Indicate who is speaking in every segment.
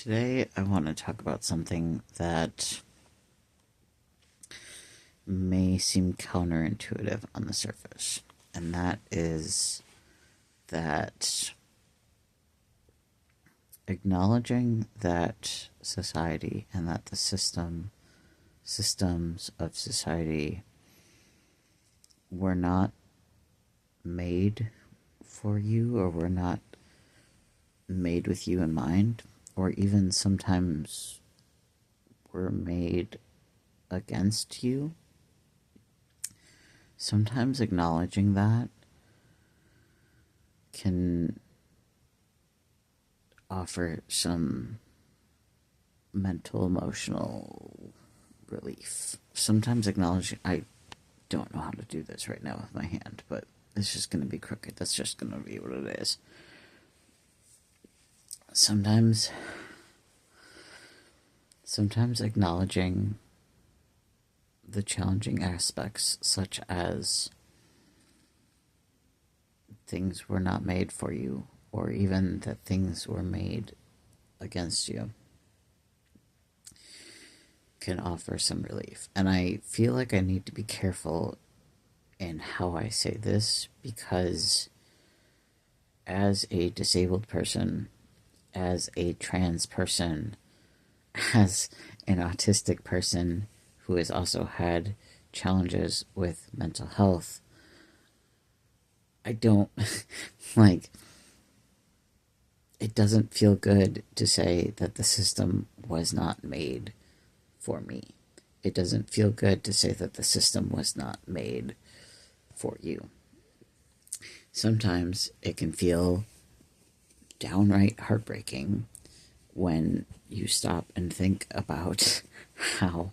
Speaker 1: Today, I want to talk about something that may seem counterintuitive on the surface, and that is that acknowledging that society and that the systems of society were not made for you, or were not made with you in mind, or even sometimes were made against you. Sometimes acknowledging that can offer some mental, emotional relief. Sometimes acknowledging, I don't know how to do this right now with my hand, but it's just going to be crooked. That's just going to be what it is. Sometimes acknowledging the challenging aspects, such as things were not made for you, or even that things were made against you, can offer some relief. And I feel like I need to be careful in how I say this, because as a disabled person, as a trans person, as an autistic person who has also had challenges with mental health, I don't like, it doesn't feel good to say that the system was not made for me. It doesn't feel good to say that the system was not made for you. Sometimes it can feel downright heartbreaking when you stop and think about how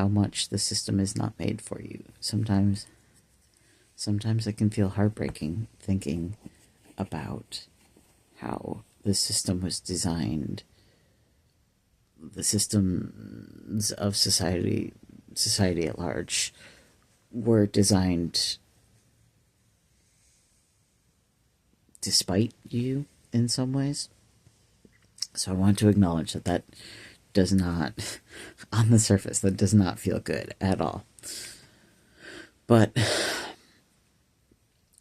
Speaker 1: much the system is not made for you. Sometimes it can feel heartbreaking thinking about how the system was designed, the systems of society at large were designed despite you in some ways. So I want to acknowledge that does not, on the surface, that does not feel good at all. But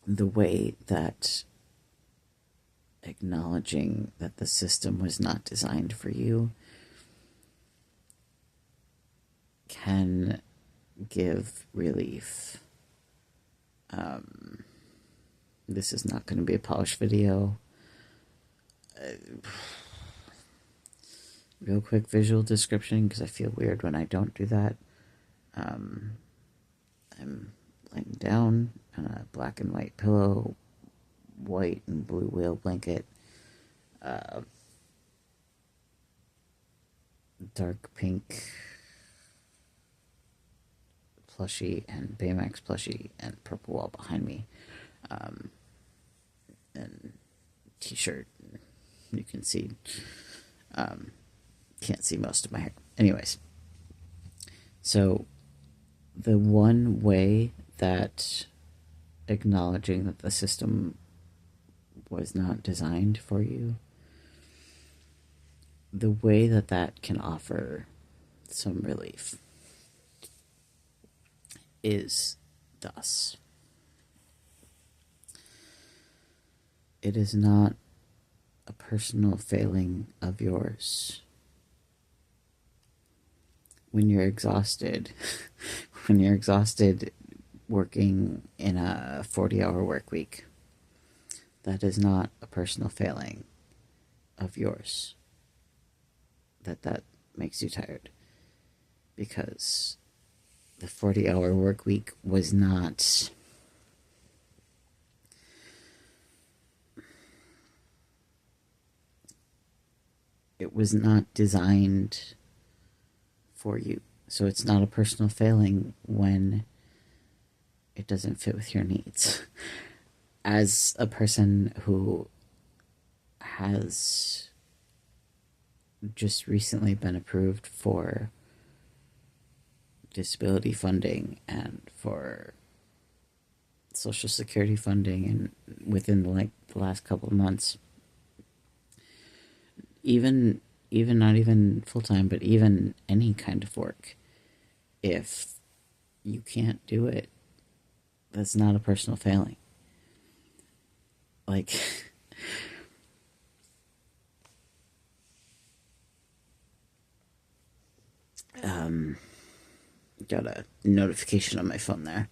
Speaker 1: the way that acknowledging that the system was not designed for you can give relief. This is not going to be a polished video. Real quick visual description, because I feel weird when I don't do that. I'm laying down on a black and white pillow, white and blue whale blanket, dark pink plushie and Baymax plushie, and purple wall behind me, and t-shirt. You can see, can't see most of my hair. Anyways, so the one way that acknowledging that the system was not designed for you, the way that can offer some relief is thus. It is not a personal failing of yours. When you're exhausted, working in a 40-hour work week, that is not a personal failing of yours. That makes you tired. Because the 40-hour work week was not designed for you. So it's not a personal failing when it doesn't fit with your needs. As a person who has just recently been approved for disability funding and for Social Security funding, and within the last couple of months, even not even full time, but even any kind of work, if you can't do it, that's not a personal failing. Like, got a notification on my phone there.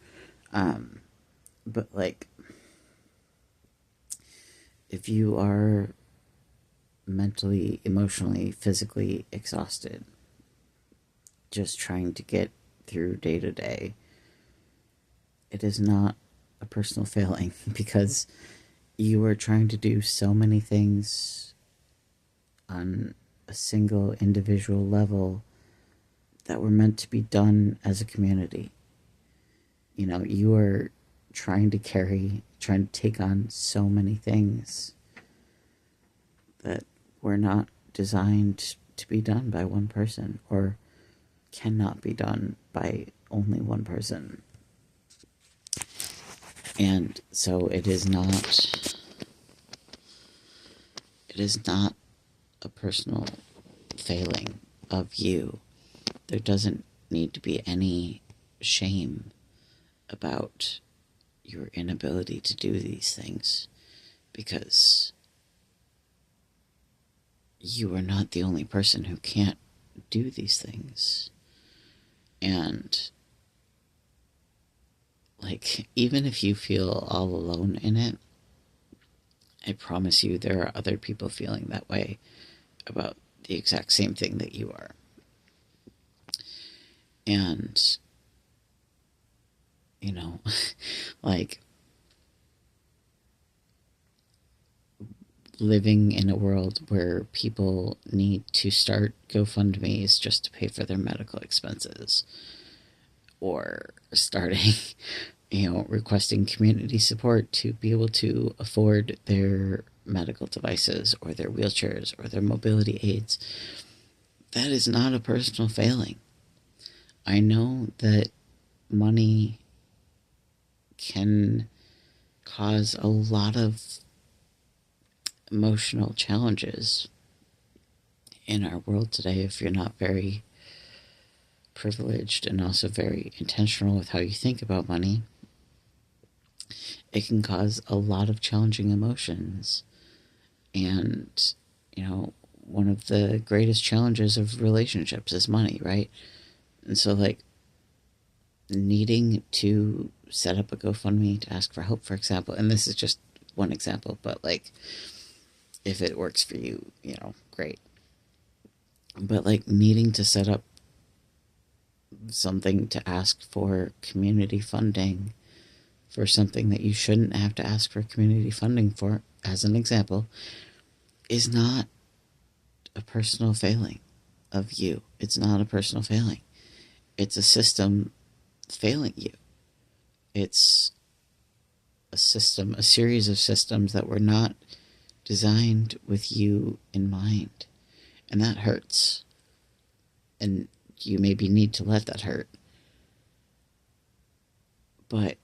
Speaker 1: But like, if you are mentally, emotionally, physically exhausted, just trying to get through day to day, it is not a personal failing because you are trying to do so many things on a single individual level that were meant to be done as a community. You know, you are trying to take on so many things that were not designed to be done by one person or cannot be done by only one person. And so it is not a personal failing of you. There doesn't need to be any shame about your inability to do these things, because you are not the only person who can't do these things. And like, even if you feel all alone in it, I promise you there are other people feeling that way about the exact same thing that you are. And, you know, like, living in a world where people need to start GoFundMe's just to pay for their medical expenses, or starting, requesting community support to be able to afford their medical devices or their wheelchairs or their mobility aids. That is not a personal failing. I know that money can cause a lot of emotional challenges in our world today if you're not very privileged and also very intentional with how you think about money. It can cause a lot of challenging emotions. And, one of the greatest challenges of relationships is money, right? And so, like, needing to set up a GoFundMe to ask for help, for example, and this is just one example, but like, if it works for you, great. But like, needing to set up something to ask for community funding for something that you shouldn't have to ask for community funding for, as an example, is not a personal failing of you. It's not a personal failing. It's a system failing you. It's a system, a series of systems that were not designed with you in mind. And that hurts. And you maybe need to let that hurt. But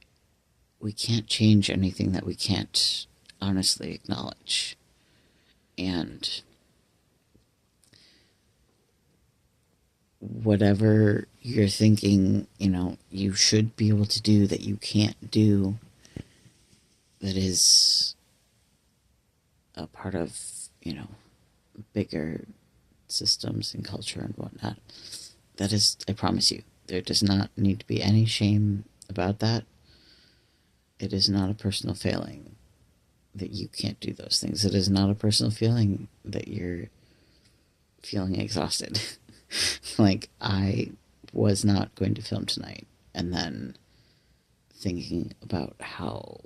Speaker 1: we can't change anything that we can't honestly acknowledge. And whatever you're thinking, you should be able to do that you can't do, that is a part of, bigger systems and culture and whatnot. That is, I promise you, there does not need to be any shame about that. It is not a personal failing that you can't do those things. It is not a personal feeling that you're feeling exhausted. Like, I was not going to film tonight, and then thinking about how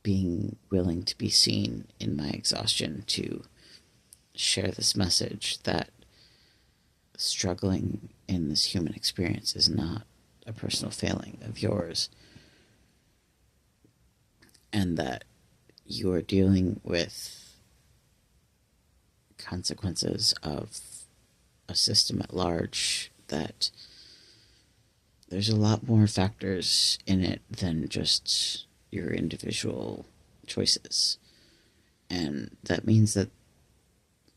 Speaker 1: being willing to be seen in my exhaustion to share this message that struggling in this human experience is not a personal failing of yours, and that you are dealing with consequences of a system at large, that there's a lot more factors in it than just your individual choices. And that means that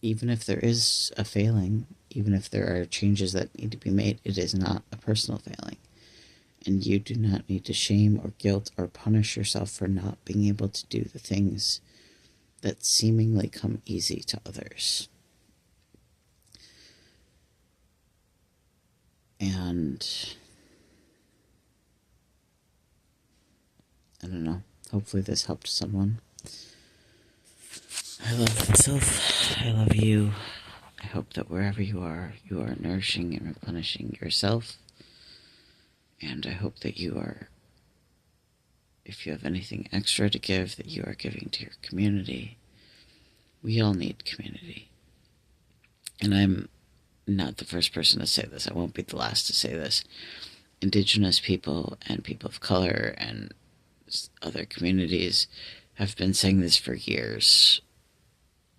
Speaker 1: even if there is a failing, even if there are changes that need to be made, it is not a personal failing. And you do not need to shame or guilt or punish yourself for not being able to do the things that seemingly come easy to others. And I don't know, hopefully this helped someone. I love myself. I love you. I hope that wherever you are nourishing and replenishing yourself. And I hope that you are, if you have anything extra to give, that you are giving to your community. We all need community. And I'm not the first person to say this. I won't be the last to say this. Indigenous people and people of color and other communities have been saying this for years.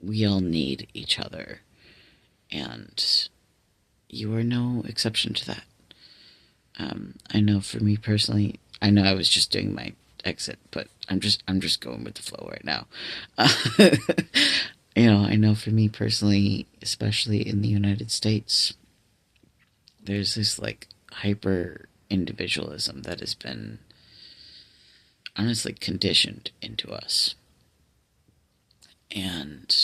Speaker 1: We all need each other. And you are no exception to that. I know for me personally, I know I was just doing my exit, but I'm just going with the flow right now. I know for me personally, especially in the United States, there's this like hyper individualism that has been honestly conditioned into us. And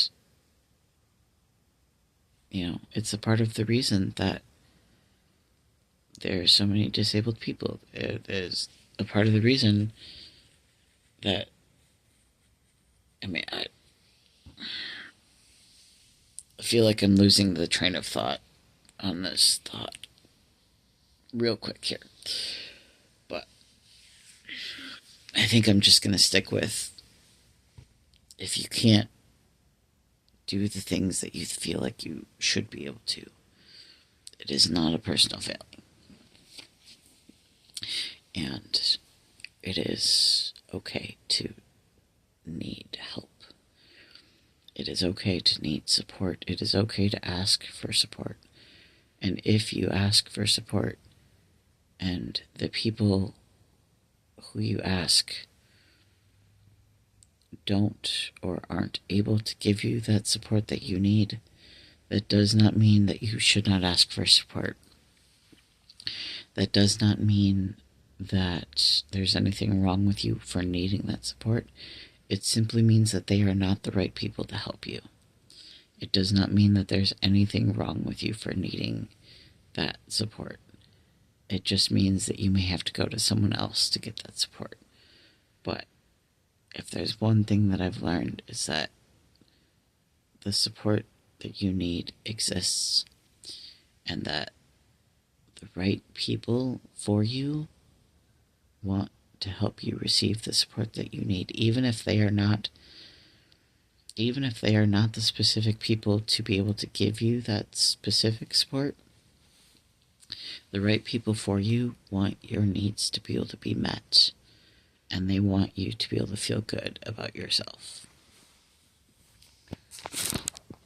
Speaker 1: it's a part of the reason that there are so many disabled people. It is a part of the reason that, I feel like I'm losing the train of thought on this thought real quick here. But I think I'm just going to stick with, if you can't do the things that you feel like you should be able to, it is not a personal failing. And it is okay to need help. It is okay to need support. It is okay to ask for support. And if you ask for support and the people who you ask don't or aren't able to give you that support that you need, that does not mean that you should not ask for support. That does not mean that there's anything wrong with you for needing that support. It simply means that they are not the right people to help you. It does not mean that there's anything wrong with you for needing that support. It just means that you may have to go to someone else to get that support. But if there's one thing that I've learned, is that the support that you need exists, and that the right people for you want to help you receive the support that you need, even if they are not the specific people to be able to give you that specific support. The right people for you want your needs to be able to be met, and they want you to be able to feel good about yourself.